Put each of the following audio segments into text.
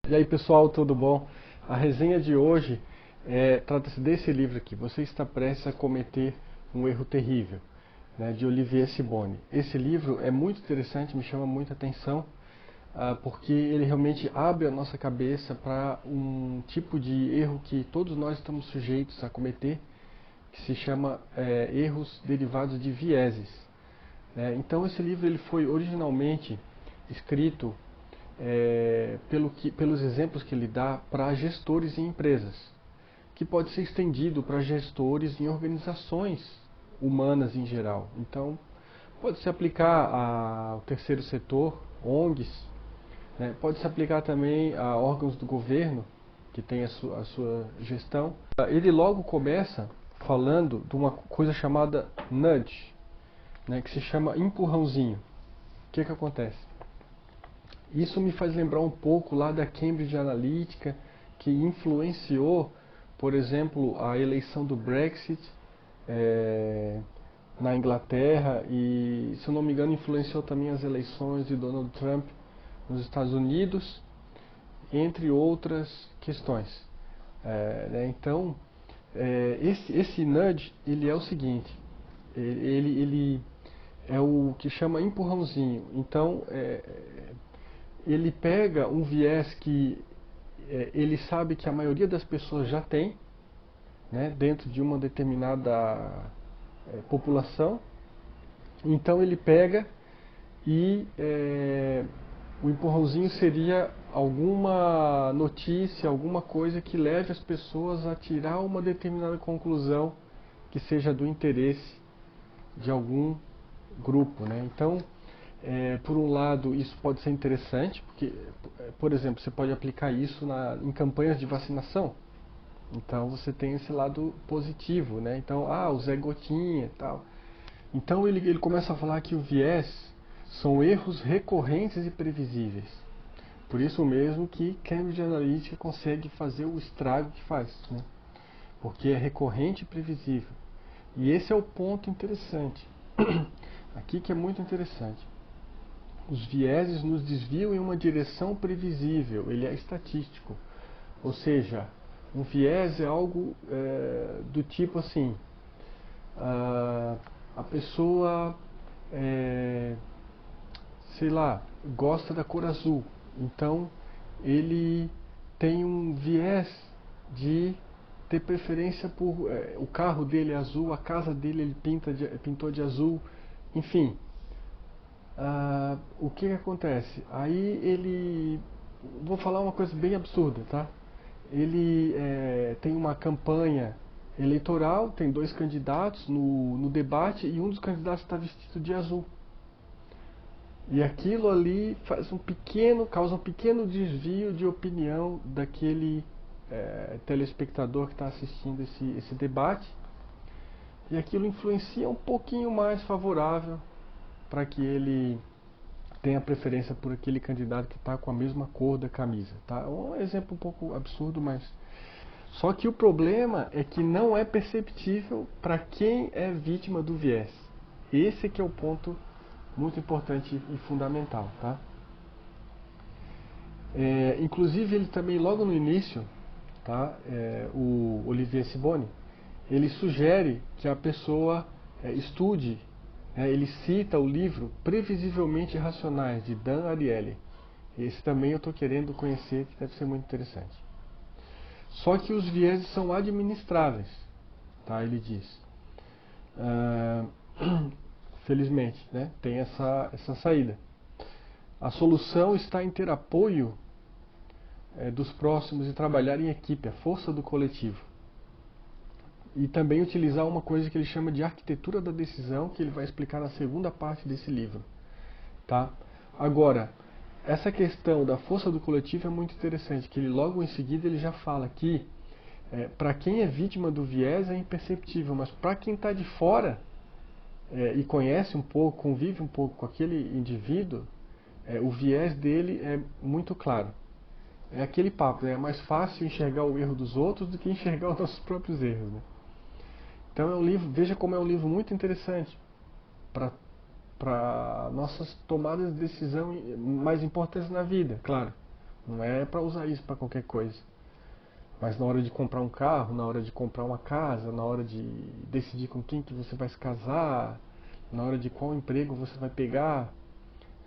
E aí pessoal, tudo bom? A resenha de hoje trata-se desse livro aqui, Você Está Prestes a Cometer um Erro Terrível, né, de Olivier Sibony. Esse livro é muito interessante, me chama muita atenção, porque ele realmente abre a nossa cabeça para um tipo de erro que todos nós estamos sujeitos a cometer, que se chama erros derivados de vieses. Então esse livro ele foi originalmente escrito pelos exemplos que ele dá para gestores em empresas, que pode ser estendido para gestores em organizações humanas em geral. Então, pode se aplicar ao terceiro setor, ONGs, né? Pode se aplicar também a órgãos do governo, que tem a sua gestão. Ele logo começa falando de uma coisa chamada nudge, né? Que se chama empurrãozinho. O que acontece? Isso me faz lembrar um pouco lá da Cambridge Analytica, que influenciou, por exemplo, a eleição do Brexit na Inglaterra e, se eu não me engano, influenciou também as eleições de Donald Trump nos Estados Unidos, entre outras questões. Então, esse nudge, ele é o seguinte, ele é o que chama empurrãozinho. Então, ele pega um viés que ele sabe que a maioria das pessoas já tem, né, dentro de uma determinada população. Então ele pega e o empurrãozinho seria alguma notícia, alguma coisa que leve as pessoas a tirar uma determinada conclusão que seja do interesse de algum grupo, né? Então, por um lado, isso pode ser interessante, porque, por exemplo, você pode aplicar isso em campanhas de vacinação. Então, você tem esse lado positivo, né? Então, o Zé Gotinha e tal. Então, ele começa a falar que o viés são erros recorrentes e previsíveis. Por isso mesmo que Cambridge Analytica consegue fazer o estrago que faz, né? Porque é recorrente e previsível. E esse é o ponto interessante. Aqui que é muito interessante. Os vieses nos desviam em uma direção previsível, ele é estatístico. Ou seja, um viés é algo do tipo assim, a pessoa, sei lá, gosta da cor azul, então ele tem um viés de ter preferência por, o carro dele é azul, a casa dele ele pintou de azul, enfim. O que acontece? Aí vou falar uma coisa bem absurda, tá? Ele tem uma campanha eleitoral, tem dois candidatos no debate e um dos candidatos está vestido de azul. E aquilo ali causa um pequeno desvio de opinião daquele telespectador que está assistindo esse debate. E aquilo influencia um pouquinho mais favorável para que ele tenha preferência por aquele candidato que está com a mesma cor da camisa. Tá? Um exemplo um pouco absurdo, mas... Só que o problema é que não é perceptível para quem é vítima do viés. Esse que é o ponto muito importante e fundamental. Tá? Inclusive, ele também, logo no início, tá? O Olivier Sibony, ele sugere que a pessoa estude. Ele cita o livro Previsivelmente Irracionais, de Dan Ariely. Esse também eu estou querendo conhecer, que deve ser muito interessante. Só que os vieses são administráveis, tá? Ele diz. Felizmente, né? Tem essa saída. A solução está em ter apoio dos próximos e trabalhar em equipe, a força do coletivo. E também utilizar uma coisa que ele chama de arquitetura da decisão, que ele vai explicar na segunda parte desse livro. Tá? Agora, essa questão da força do coletivo é muito interessante, que ele logo em seguida ele já fala que para quem é vítima do viés é imperceptível, mas para quem está de fora e conhece um pouco, convive um pouco com aquele indivíduo, o viés dele é muito claro. É aquele papo, né? É mais fácil enxergar o erro dos outros do que enxergar os nossos próprios erros, né? Então é um livro, veja como é um livro muito interessante para nossas tomadas de decisão mais importantes na vida, claro. Não é para usar isso para qualquer coisa. Mas na hora de comprar um carro, na hora de comprar uma casa, na hora de decidir com quem que você vai se casar, na hora de qual emprego você vai pegar,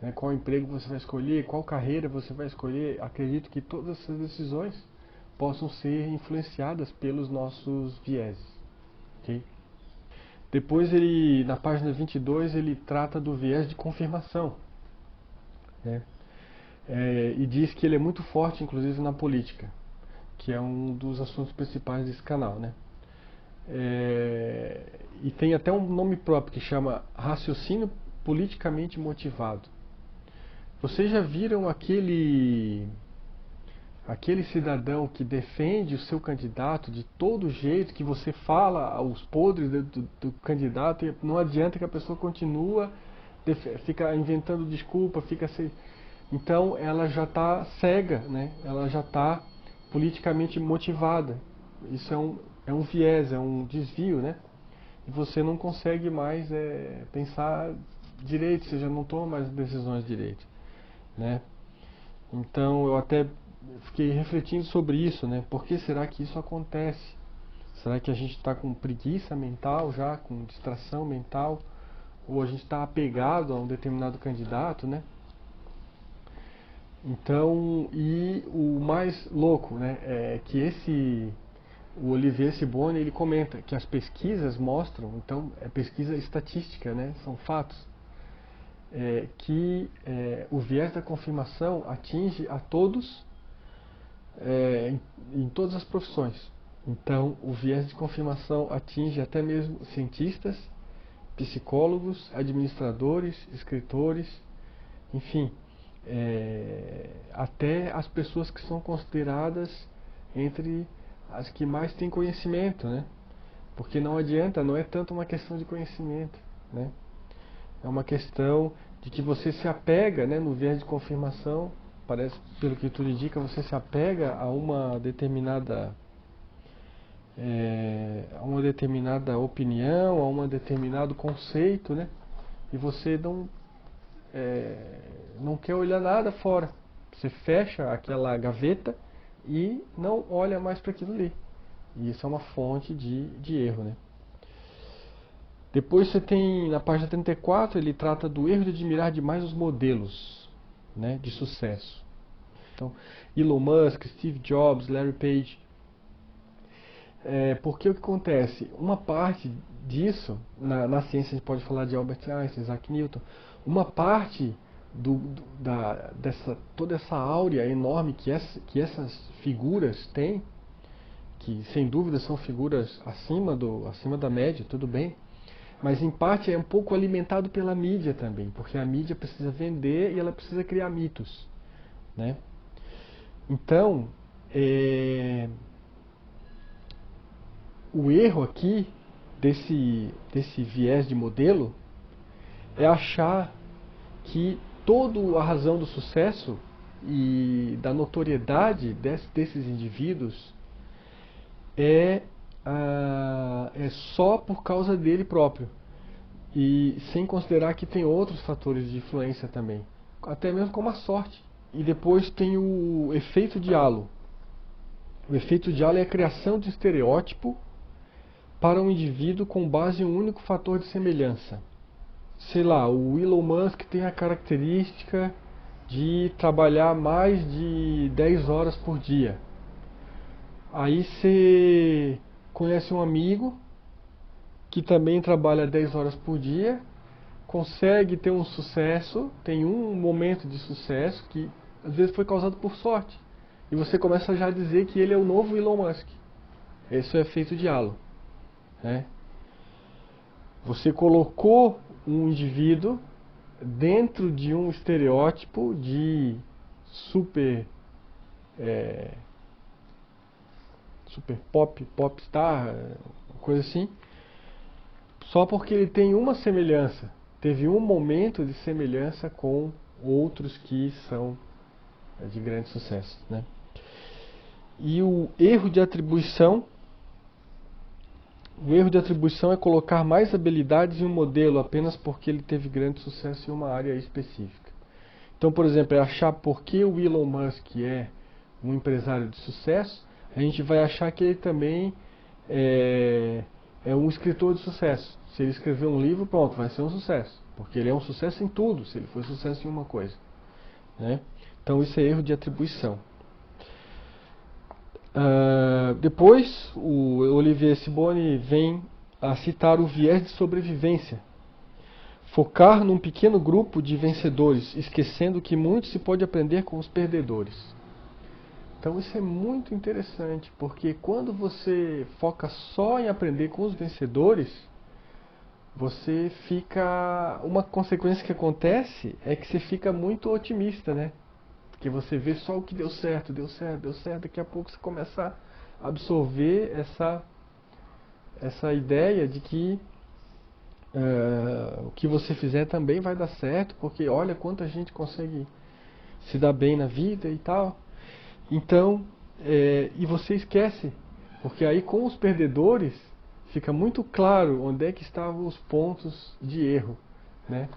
né, qual emprego você vai escolher, qual carreira você vai escolher, acredito que todas essas decisões possam ser influenciadas pelos nossos vieses. Okay? Depois ele, na página 22, ele trata do viés de confirmação, né? E diz que ele é muito forte, inclusive na política, que é um dos assuntos principais desse canal, né? E tem até um nome próprio que chama raciocínio politicamente motivado. Vocês já viram aquele cidadão que defende o seu candidato de todo jeito, que você fala os podres do candidato e não adianta, que a pessoa continua, fica inventando desculpa, fica assim. Então ela já está cega, né? Ela já está politicamente motivada. Isso é um viés, é um desvio, né? E você não consegue mais pensar direito, você já não toma mais decisões direito, né? Então eu até fiquei refletindo sobre isso, né? Por que será que isso acontece? Será que a gente está com preguiça mental já, com distração mental? Ou a gente está apegado a um determinado candidato, né? Então, e o mais louco, né, é que o Olivier Sibony, ele comenta que as pesquisas mostram, então é pesquisa estatística, né, são fatos, que o viés da confirmação atinge a todos, em todas as profissões. Então, o viés de confirmação atinge até mesmo cientistas, psicólogos, administradores, escritores, enfim, até as pessoas que são consideradas entre as que mais têm conhecimento, né? Porque não adianta, não é tanto uma questão de conhecimento, né? É uma questão de que você se apega, né, no viés de confirmação, parece, pelo que tudo indica, você se apega a uma determinada opinião, a um determinado conceito, né? E você não quer olhar nada fora. Você fecha aquela gaveta e não olha mais para aquilo ali. E isso é uma fonte de erro, né? Depois você tem, na página 34, ele trata do erro de admirar demais os modelos, né, de sucesso. Então, Elon Musk, Steve Jobs, Larry Page. Porque o que acontece? Uma parte disso, na ciência a gente pode falar de Albert Einstein, Isaac Newton, uma parte toda essa áurea enorme que essas figuras têm, que sem dúvida são figuras acima da média, tudo bem, mas em parte é um pouco alimentado pela mídia também, porque a mídia precisa vender e ela precisa criar mitos, né? Então, o erro aqui desse viés de modelo é achar que toda a razão do sucesso e da notoriedade desses indivíduos é só por causa dele próprio, e sem considerar que tem outros fatores de influência também, até mesmo como a sorte. E depois tem o efeito de halo. O efeito de halo é a criação de estereótipo para um indivíduo com base em um único fator de semelhança. Sei lá, o Elon Musk tem a característica de trabalhar mais de 10 horas por dia. Aí você conhece um amigo que também trabalha 10 horas por dia, consegue ter um sucesso, tem um momento de sucesso que às vezes foi causado por sorte. E você começa já a dizer que ele é o novo Elon Musk. Esse é o efeito de halo, né? Você colocou um indivíduo dentro de um estereótipo de super popstar, coisa assim, só porque ele tem uma semelhança, teve um momento de semelhança com outros que são de grande sucesso, né? E o erro de atribuição é colocar mais habilidades em um modelo apenas porque ele teve grande sucesso em uma área específica. Então, por exemplo, é achar por que o Elon Musk é um empresário de sucesso, a gente vai achar que ele também é um escritor de sucesso. Se ele escrever um livro, pronto, vai ser um sucesso. Porque ele é um sucesso em tudo, se ele for sucesso em uma coisa, né? Então isso é erro de atribuição. Depois, o Olivier Sibony vem a citar o viés de sobrevivência. Focar num pequeno grupo de vencedores, esquecendo que muito se pode aprender com os perdedores. Então isso é muito interessante, porque quando você foca só em aprender com os vencedores, você fica... Uma consequência que acontece é que você fica muito otimista, né? Porque você vê só o que deu certo, deu certo, deu certo, daqui a pouco você começa a absorver essa ideia de que o que você fizer também vai dar certo, porque olha quanta gente consegue se dar bem na vida e tal. Então, e você esquece, porque aí com os perdedores fica muito claro onde é que estavam os pontos de erro, né?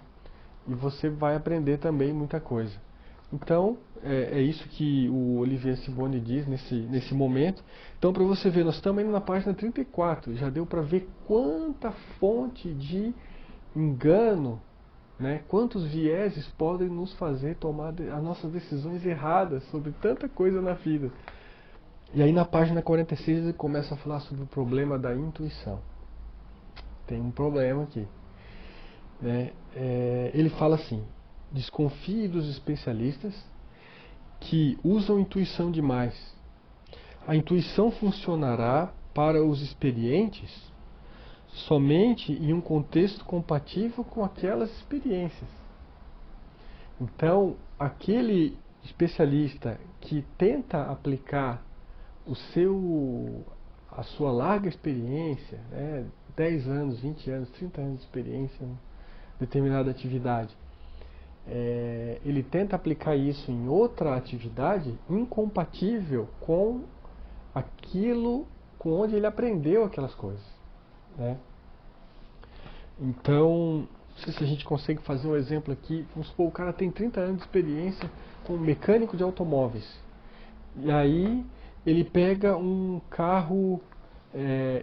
E você vai aprender também muita coisa. Então, é isso que o Olivier Sibony diz nesse momento. Então, para você ver, nós estamos indo na página 34, já deu para ver quanta fonte de engano, né? Quantos vieses podem nos fazer tomar as nossas decisões erradas sobre tanta coisa na vida. E aí na página 46 ele começa a falar sobre o problema da intuição. Tem um problema aqui, né? Ele fala assim: desconfie dos especialistas que usam intuição demais. A intuição funcionará para os experientes somente em um contexto compatível com aquelas experiências. Então, aquele especialista que tenta aplicar a sua larga experiência, né, 10 anos, 20 anos, 30 anos de experiência em determinada atividade, ele tenta aplicar isso em outra atividade incompatível com aquilo, com onde ele aprendeu aquelas coisas, né? Então, não sei se a gente consegue fazer um exemplo aqui. Vamos supor, o cara tem 30 anos de experiência como mecânico de automóveis. E aí ele pega um carro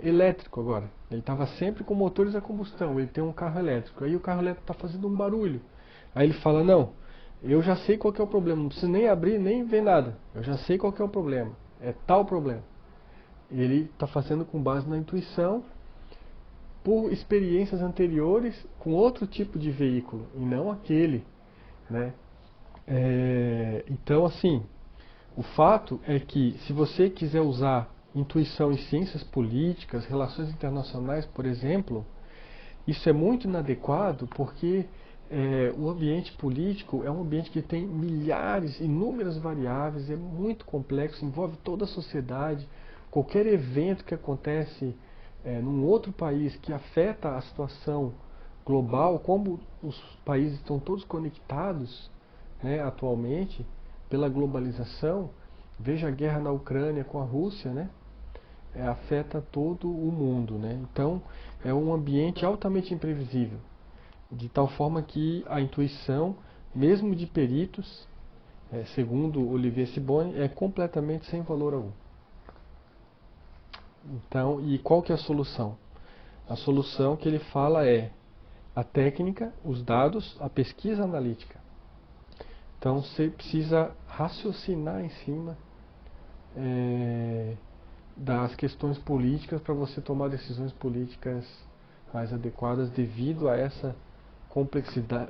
elétrico agora. Ele estava sempre com motores a combustão, ele tem um carro elétrico. Aí o carro elétrico está fazendo um barulho. Aí ele fala, não, eu já sei qual que é o problema, não preciso nem abrir, nem ver nada. Eu já sei qual que é o problema, é tal problema. Ele está fazendo com base na intuição, por experiências anteriores com outro tipo de veículo, e não aquele, né? Então, assim, o fato é que se você quiser usar intuição em ciências políticas, relações internacionais, por exemplo, isso é muito inadequado porque o ambiente político é um ambiente que tem milhares, inúmeras variáveis, é muito complexo, envolve toda a sociedade. Qualquer evento que acontece num outro país que afeta a situação global, como os países estão todos conectados, né, atualmente, pela globalização, veja a guerra na Ucrânia com a Rússia, né, afeta todo o mundo, né? Então, é um ambiente altamente imprevisível, de tal forma que a intuição, mesmo de peritos, segundo Olivier Sibony, é completamente sem valor algum. Então, e qual que é a solução? A solução que ele fala é a técnica, os dados, a pesquisa analítica. Então você precisa raciocinar em cima das questões políticas para você tomar decisões políticas mais adequadas devido a essa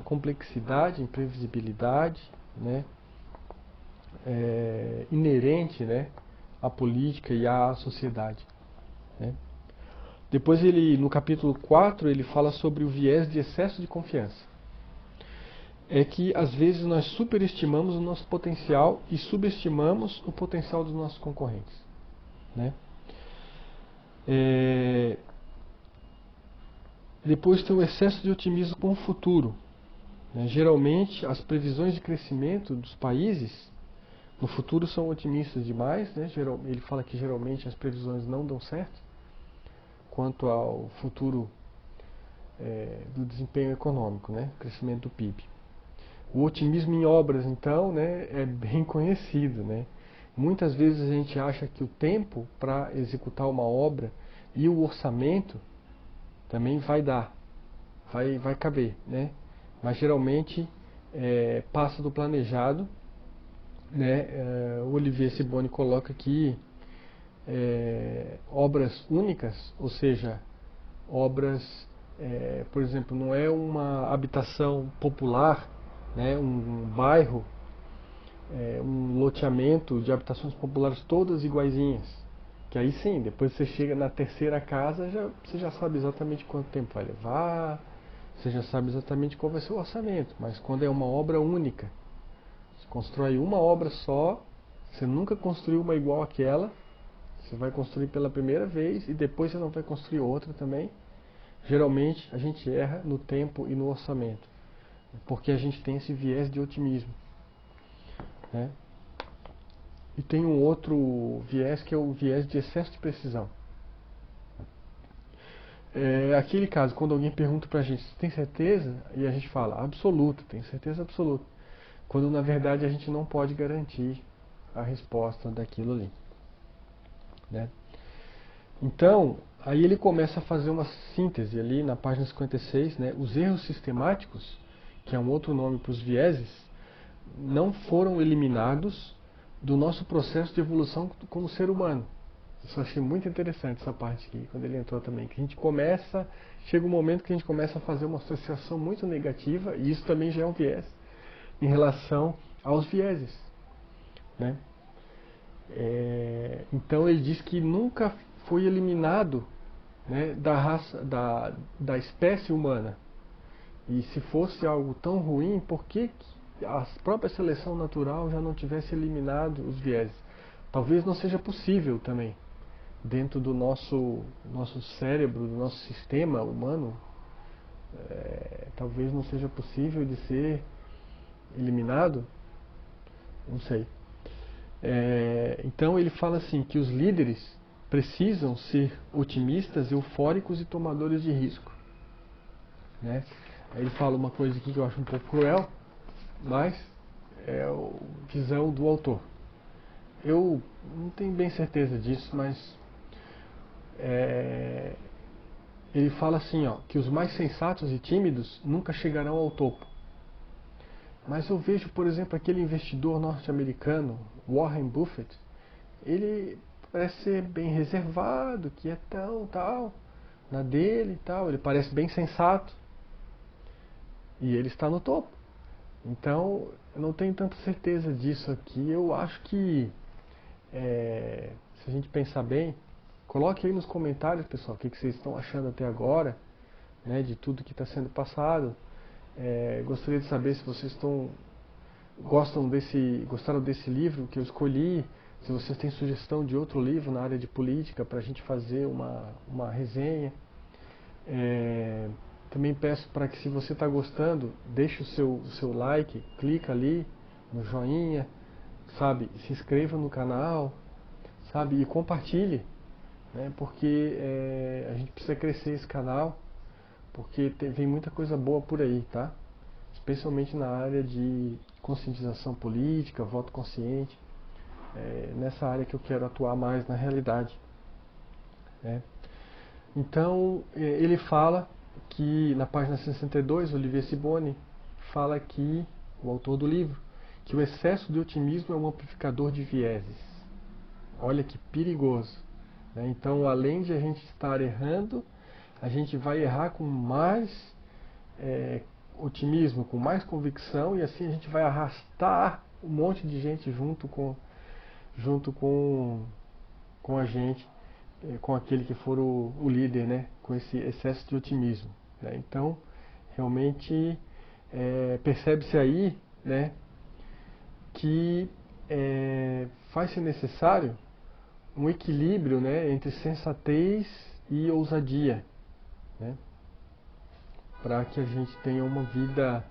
complexidade, imprevisibilidade, né, inerente, né, à política e à sociedade, né. Depois no capítulo 4, ele fala sobre o viés de excesso de confiança. É que às vezes nós superestimamos o nosso potencial e subestimamos o potencial dos nossos concorrentes, né? Depois tem o excesso de otimismo com o futuro, né? Geralmente as previsões de crescimento dos países no futuro são otimistas demais, né? Ele fala que geralmente as previsões não dão certo quanto ao futuro do desempenho econômico, né? Crescimento do PIB. O otimismo em obras, então, né, é bem conhecido, né? Muitas vezes a gente acha que o tempo para executar uma obra e o orçamento também vai dar, vai caber, né? Mas geralmente passa do planejado, né? O Olivier Sibony coloca aqui obras únicas, ou seja, obras, por exemplo, não é uma habitação popular, né? Um bairro, um loteamento de habitações populares todas iguaizinhas. Que aí sim, depois você chega na terceira casa, você já sabe exatamente quanto tempo vai levar, você já sabe exatamente qual vai ser o orçamento. Mas quando é uma obra única, você constrói uma obra só, você nunca construiu uma igual àquela, você vai construir pela primeira vez e depois você não vai construir outra também. Geralmente a gente erra no tempo e no orçamento, porque a gente tem esse viés de otimismo, né? E tem um outro viés que é o viés de excesso de precisão. É aquele caso, quando alguém pergunta pra gente, tem certeza? E a gente fala, absoluta, tem certeza absoluta. Quando na verdade a gente não pode garantir a resposta daquilo ali, né? Então, aí ele começa a fazer uma síntese ali na página 56, né? Os erros sistemáticos, que é um outro nome para os vieses, não foram eliminados do nosso processo de evolução como ser humano. Eu achei muito interessante essa parte aqui, quando ele entrou também, que a gente começa, chega um momento que a gente começa a fazer uma associação muito negativa, e isso também já é um viés, em relação aos vieses, né? Então ele diz que nunca foi eliminado, né, da raça, da espécie humana. E se fosse algo tão ruim, por que a própria seleção natural já não tivesse eliminado os vieses? Talvez não seja possível também, dentro do nosso cérebro, do nosso sistema humano, talvez não seja possível de ser eliminado, não sei. Então ele fala assim, que os líderes precisam ser otimistas, eufóricos e tomadores de risco, né? Aí ele fala uma coisa aqui que eu acho um pouco cruel, mas é a visão do autor. Eu não tenho bem certeza disso, mas ele fala assim, ó, que os mais sensatos e tímidos nunca chegarão ao topo. Mas eu vejo, por exemplo, aquele investidor norte-americano, Warren Buffett, ele parece ser bem reservado, quietão, tal, na dele e tal, ele parece bem sensato. E ele está no topo. Então, eu não tenho tanta certeza disso aqui. Eu acho que, se a gente pensar bem, coloque aí nos comentários, pessoal, o que vocês estão achando até agora, né, de tudo que está sendo passado. Gostaria de saber se vocês gostaram desse livro que eu escolhi, se vocês têm sugestão de outro livro na área de política para a gente fazer uma resenha. Também peço para que, se você está gostando, deixe o seu like, clica ali no joinha, sabe, se inscreva no canal, sabe, e compartilhe, né, porque a gente precisa crescer esse canal, porque vem muita coisa boa por aí, tá? Especialmente na área de conscientização política, voto consciente, nessa área que eu quero atuar mais na realidade, né? Então, ele fala que, na página 62, Olivier Sibony fala que, o autor do livro, que o excesso de otimismo é um amplificador de vieses. Olha que perigoso, né? Então, além de a gente estar errando, a gente vai errar com mais otimismo, com mais convicção, e assim a gente vai arrastar um monte de gente junto com a gente, com aquele que for o líder, né, com esse excesso de otimismo, né? Então, realmente, percebe-se aí, né, que faz-se necessário um equilíbrio, né, entre sensatez e ousadia, né, para que a gente tenha uma vida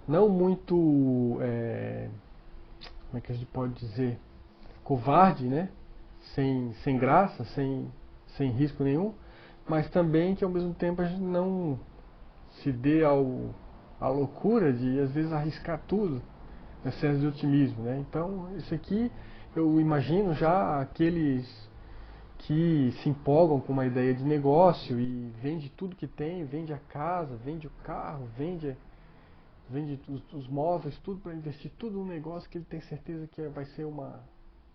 não muito, como é que a gente pode dizer, covarde, né, sem graça, sem risco nenhum, mas também que ao mesmo tempo a gente não se dê à loucura de às vezes arriscar tudo, excesso de otimismo, né? Então isso aqui eu imagino já aqueles que se empolgam com uma ideia de negócio e vende tudo que tem, vende a casa, vende o carro, vende os móveis, tudo para investir tudo num negócio que ele tem certeza que vai ser uma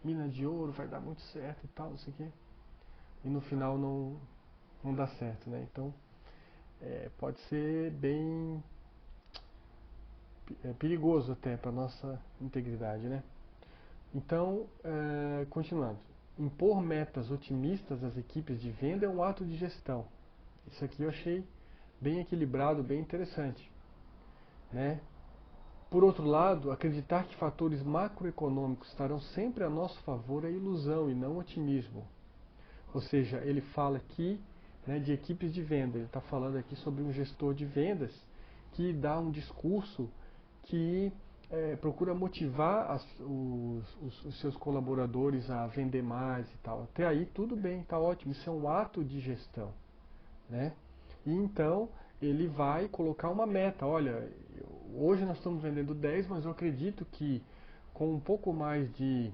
mina de ouro, vai dar muito certo e tal, não sei o quê. E no final não dá certo, né? Então pode ser bem perigoso até para nossa integridade, né? Então, continuando. Impor metas otimistas às equipes de venda é um ato de gestão. Isso aqui eu achei bem equilibrado, bem interessante, né? Por outro lado, acreditar que fatores macroeconômicos estarão sempre a nosso favor é ilusão e não otimismo. Ou seja, ele fala aqui, né, de equipes de venda. Ele está falando aqui sobre um gestor de vendas que dá um discurso que procura motivar os seus colaboradores a vender mais e tal. Até aí tudo bem, está ótimo. Isso é um ato de gestão, né? E então ele vai colocar uma meta. Olha, hoje nós estamos vendendo 10, mas eu acredito que com um pouco mais de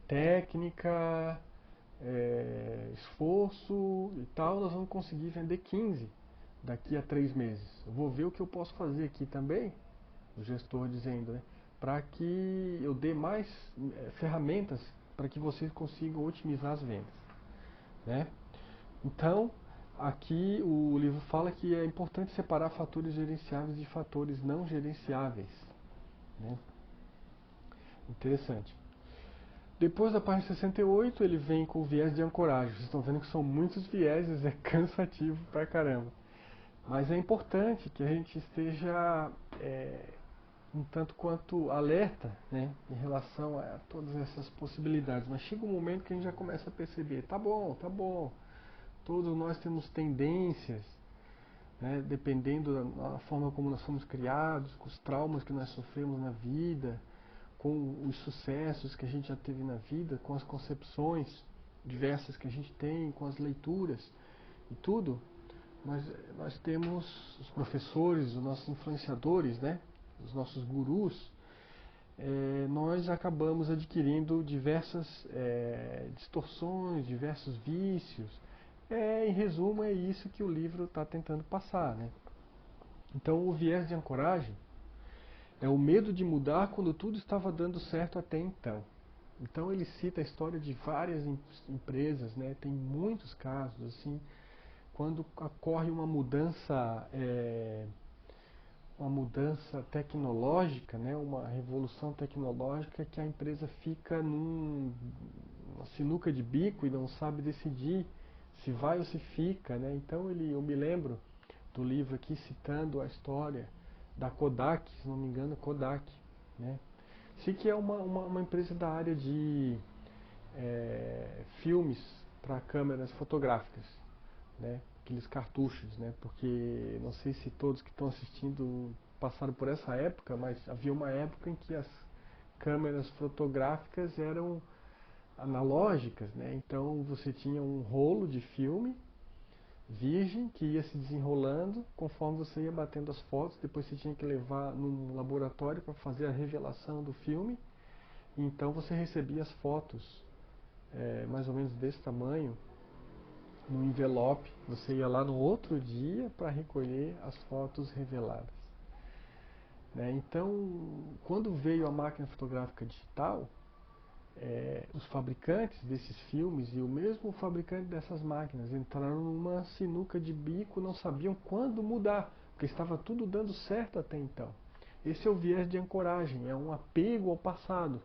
técnica, esforço e tal, nós vamos conseguir vender 15 daqui a 3 meses. Eu vou ver o que eu posso fazer aqui também, o gestor dizendo, né, para que eu dê mais ferramentas para que vocês consigam otimizar as vendas, né? Então, aqui o livro fala que é importante separar fatores gerenciáveis de fatores não gerenciáveis, né? Interessante. Depois da página 68, ele vem com o viés de ancoragem. Vocês estão vendo que são muitos vieses, é cansativo pra caramba. Mas é importante que a gente esteja um tanto quanto alerta, né, em relação a todas essas possibilidades. Mas chega um momento que a gente já começa a perceber, tá bom, todos nós temos tendências, né, dependendo da forma como nós fomos criados, com os traumas que nós sofremos na vida, com os sucessos que a gente já teve na vida, com as concepções diversas que a gente tem, com as leituras e tudo, nós temos os professores, os nossos influenciadores, né, os nossos gurus, nós acabamos adquirindo diversas distorções, diversos vícios. Em resumo, é isso que o livro está tentando passar, né? Então, o viés de ancoragem é o medo de mudar quando tudo estava dando certo até então. Então ele cita a história de várias empresas, né? Tem muitos casos assim, quando ocorre uma mudança tecnológica, né? Uma revolução tecnológica que a empresa fica numa sinuca de bico e não sabe decidir se vai ou se fica, né? Então eu me lembro do livro aqui citando a história da Kodak, se não me engano, Kodak, né? Sei que é uma empresa da área de filmes para câmeras fotográficas, né? Aqueles cartuchos, né? Porque não sei se todos que estão assistindo passaram por essa época, mas havia uma época em que as câmeras fotográficas eram analógicas, né? Então você tinha um rolo de filme virgem que ia se desenrolando conforme você ia batendo as fotos. Depois você tinha que levar num laboratório para fazer a revelação do filme. E então você recebia as fotos mais ou menos desse tamanho no envelope. Você ia lá no outro dia para recolher as fotos reveladas, né? Então, quando veio a máquina fotográfica digital, os fabricantes desses filmes e o mesmo fabricante dessas máquinas entraram numa sinuca de bico, não sabiam quando mudar, porque estava tudo dando certo até então. Esse é o viés de ancoragem, é um apego ao passado.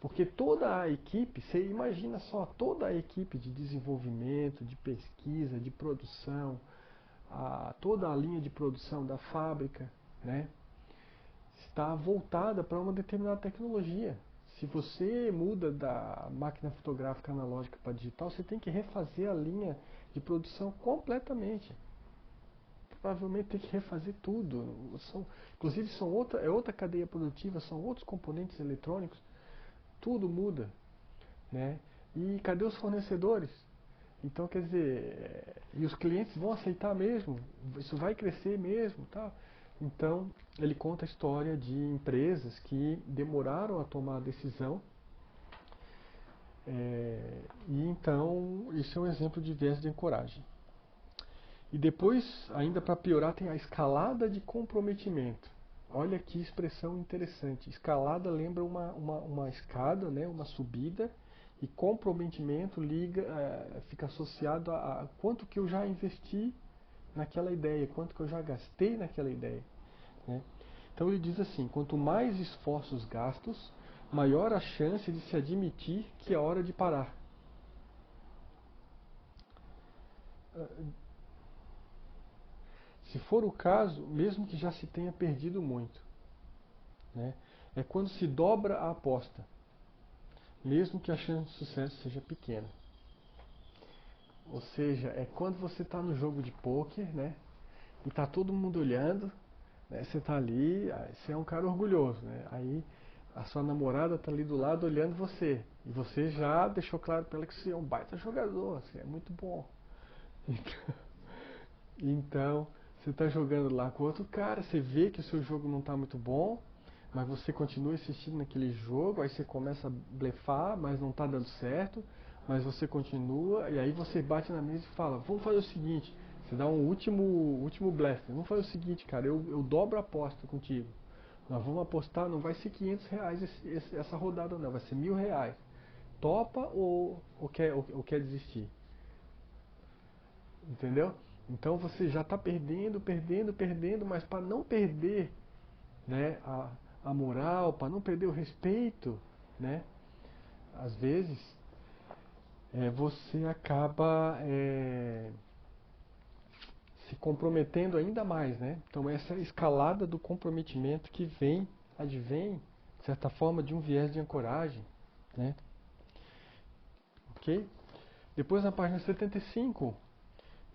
Porque toda a equipe, você imagina só, toda a equipe de desenvolvimento, de pesquisa, de produção, toda a linha de produção da fábrica, né, está voltada para uma determinada tecnologia. Se você muda da máquina fotográfica analógica para digital, você tem que refazer a linha de produção completamente. Provavelmente tem que refazer tudo. Inclusive é outra cadeia produtiva, são outros componentes eletrônicos, tudo muda, né? E cadê os fornecedores? Então, quer dizer, e os clientes vão aceitar mesmo? Isso vai crescer mesmo, tá? Então, ele conta a história de empresas que demoraram a tomar a decisão, E então, isso é um exemplo de viés de ancoragem. E depois, ainda para piorar, tem a escalada de comprometimento. Olha que expressão interessante. Escalada lembra uma escada, né, uma subida, e comprometimento fica associado a quanto que eu já investi naquela ideia, quanto que eu já gastei naquela ideia, né? Então ele diz assim: quanto mais esforços gastos, maior a chance de se admitir que é hora de parar. Se for o caso, mesmo que já se tenha perdido muito, né? É quando se dobra a aposta, mesmo que a chance de sucesso seja pequena. Ou seja, é quando você está no jogo de pôquer, né? E tá todo mundo olhando, né? Você tá ali, você é um cara orgulhoso, né? Aí a sua namorada tá ali do lado olhando você. E você já deixou claro para ela que você é um baita jogador, você é muito bom. Então, você está jogando lá com outro cara, você vê que o seu jogo não está muito bom, mas você continua insistindo naquele jogo, aí você começa a blefar, mas não está dando certo, mas você continua, e aí você bate na mesa e fala: vamos fazer o seguinte, você dá um último blefe, vamos fazer o seguinte, cara, eu dobro a aposta contigo. Nós vamos apostar, não vai ser R$ 500 essa rodada não, vai ser R$ 1.000. Topa ou quer desistir? Entendeu? Então você já está perdendo, mas para não perder, né, a moral, para não perder o respeito, né, às vezes você acaba se comprometendo ainda mais, né? Então essa escalada do comprometimento que advém, de certa forma, de um viés de ancoragem, né? Ok? Depois na página 75,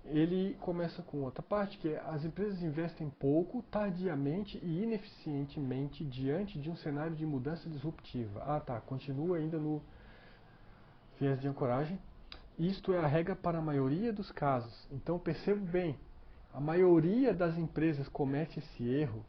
ele começa com outra parte, que é: as empresas investem pouco, tardiamente e ineficientemente diante de um cenário de mudança disruptiva. Ah, tá, continua ainda no viés de ancoragem. Isto é a regra para a maioria dos casos. Então percebo bem, a maioria das empresas comete esse erro